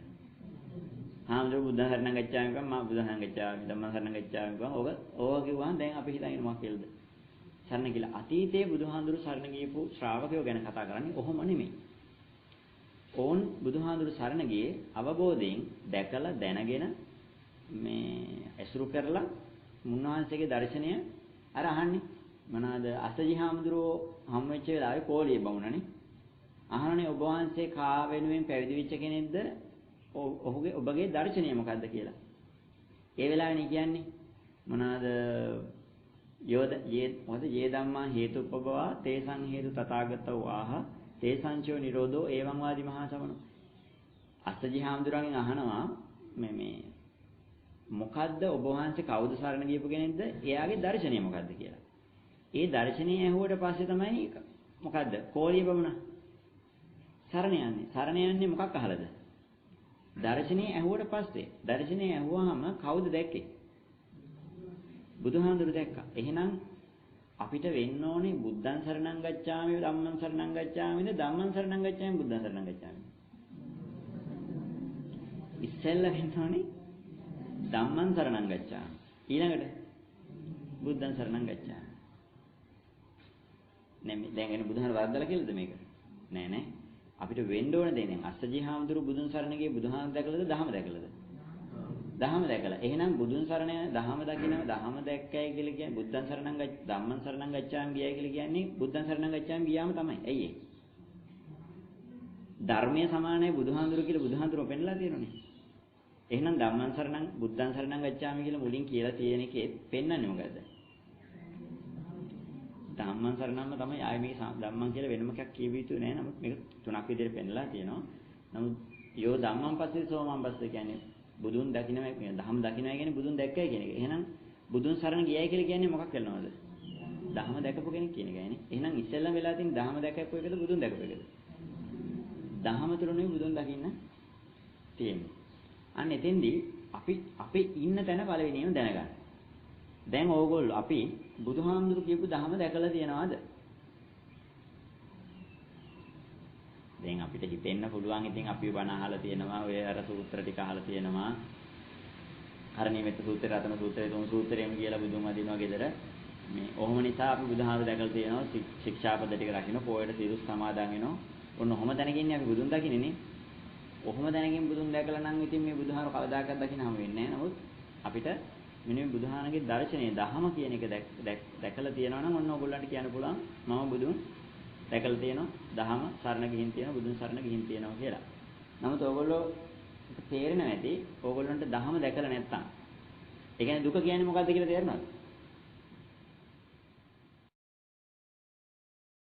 හාමුදුරුවෝ බුද්ධ සරණ ගච්ඡාමි කිව්වම මම බුද්ධ සරණ ගච්ඡාමි ධම්ම සරණ ගච්ඡාමි කිව්වම ඕක කිව්වම දැන් අපි හිතන්නේ මොකක් කියලාද? සරණ කියලා. අතීතයේ බුදුහාඳුරු සරණ ගියපු ශ්‍රාවකයෝ ගැන කතා කරන්නේ ඔහොම නෙමෙයි. ඕන් බුදුහාඳුරු සරණ ගියේ අවබෝධයෙන් දැකලා දැනගෙන මේ ඇසුරු කරලා මුන්වහන්සේගේ දර්ශනය අර අහන්නේ මොනවාද අසජි හාමුදුරුවෝ හම් වෙච්ච වෙලාවේ කෝලිය බමුණනේ අහන්නේ ඔබ වහන්සේ කා වෙනුවෙන් පැවිදි වෙච්ච කෙනෙක්ද ඔබගේ දර්ශනය මොකද්ද කියලා. ඒ වෙලාවේනේ කියන්නේ මොනවාද යේ ධම්මා හේතුපබවා තේසං හේතු තථාගතෝ ආහ තේසංචෝ නිරෝධෝ එවං වාදි මහා සමනෝ. අසජි හාමුදුරුවන්ගෙන් අහනවා මේ මොකද්ද ඔබ වහන්සේ කවුද සරණ ගියපු කෙනෙක්ද? එයාගේ දර්ශනය මොකද්ද කියලා. ඒ දර්ශනය ඇහුවට පස්සේ තමයි මොකද්ද? කෝලිය බමුණ සරණ යන්නේ. සරණ යන්නේ මොකක් අහලාද? දර්ශනය ඇහුවට පස්සේ. දර්ශනය ඇහුවාම කවුද දැක්කේ? බුදුහාමුදුරු දැක්කා. එහෙනම් අපිට වෙන්න ඕනේ බුද්ධං සරණං ගච්ඡාමි ධම්මං සරණං ගච්ඡාමිද ධම්මං සරණං ගච්ඡාමි බුද්ධං සරණං ගච්ඡාමි. ඉස්සෙල්ලා වෙන්න ඕනේ ධම්මං සරණං ගච්ඡාමි. ඊළඟට බුද්ධං සරණං ගච්ඡාමි. නෙමෙයි දැන් එන බුදුහාම වර්ධලා කියලාද මේක? නෑ. අපිට වෙන්න ඕන දේ නෑ. අස්සජි හාමුදුරු බුදුන් සරණ ගියේ බුදුහාම දැකලාද දහම දැකලාද? දහම දැකලා. එහෙනම් බුදුන් සරණ දහම දකින්නම දහම දැක්කයි කියලා කියන්නේ බුද්ධං සරණං ධම්මං සරණං ගච්ඡාමි ගියයි කියලා කියන්නේ බුද්ධං සරණං ගච්ඡාමි ගියාම තමයි. ඇයි ඒ? ධර්මයේ සමානයි බුදුහාමුදුරු කියලා බුදුහාමුදුරුවෝ පෙන්නලා තියෙනනේ. එහෙනම් ධම්මං සරණං බුද්ධං සරණං ගච්ඡාමි කියලා මුලින් කියලා තියෙන එකේ පෙන්වන්නේ මොකද්ද? ධම්මං සරණම්ම තමයි ආයේ මේක ධම්මං කියලා වෙනම එකක් කියවිය යුතු නෑ. නමුත් මේක තුනක් විදිහට පෙන්නලා තියෙනවා. නමුත් යෝ ධම්මං පස්සේ සෝමං පස්සේ කියන්නේ බුදුන් දකින්නයි ධම්ම දකින්නයි කියන්නේ බුදුන් දැක්කයි කියන එක. එහෙනම් බුදුන් සරණ ගියයි කියලා කියන්නේ මොකක් කරනවද? ධම්ම දැකපු කෙනෙක් කියන එකයිනේ. එහෙනම් ඉස්සෙල්ලා වෙලා තියෙන ධම්ම දැකපු එකද බුදුන් දැකපු එකද? ධම්ම තුලනේ බුදුන් දකින්න තියෙන්නේ. අන්න එතෙන්දී අපි ඉන්න තැන පළවෙනියම දැනගන්න. දැන් ඕගොල්ලෝ අපි බුදුහාමුදුරු කියපු ධහම දැකලා තියෙනවද? දැන් අපිට හිතෙන්න පුළුවන් ඉතින් අපි බණ අහලා තියෙනවා, ඔය අර සූත්‍ර ටික අහලා තියෙනවා. කරණීයමෙත් සූත්‍රය, රතන සූත්‍රය, තුන් සූත්‍රයම කියලා බුදුන් වදිනවා ගෙදර. මේ ඔහොම නිසා අපි බුදුහාමුදුරු දැකලා තියෙනවා, ශික්ෂාපද ටික රකින්න, පොයට සිරුස් සමාදන් වෙනවා. ඔන්න ඔහොම දැනගින්නේ අපි බුදුන් දකින්නේ නේ. ඔහොම දැනගින් බුදුන් දැකලා නම් ඉතින් මේ බුදුහාර කවදාකවත් දකින්න හම් වෙන්නේ නැහැ. නමුත් අපිට මෙන්න මේ බුදුහාරගේ දර්ශනය දහම කියන එක දැකලා තියෙනවා නම් ඔන්න ඕගොල්ලන්ට කියන්න පුළුවන් මම බුදුන් දැකලා තියෙනවා, දහම සරණ ගිහින් තියෙනවා, බුදුන් සරණ ගිහින් තියෙනවා කියලා. නමුත් ඕගොල්ලෝ තේරෙන්නේ නැති ඕගොල්ලන්ට දහම දැකලා නැත්තම්. ඒ කියන්නේ දුක කියන්නේ මොකද්ද කියලා තේරෙනවද?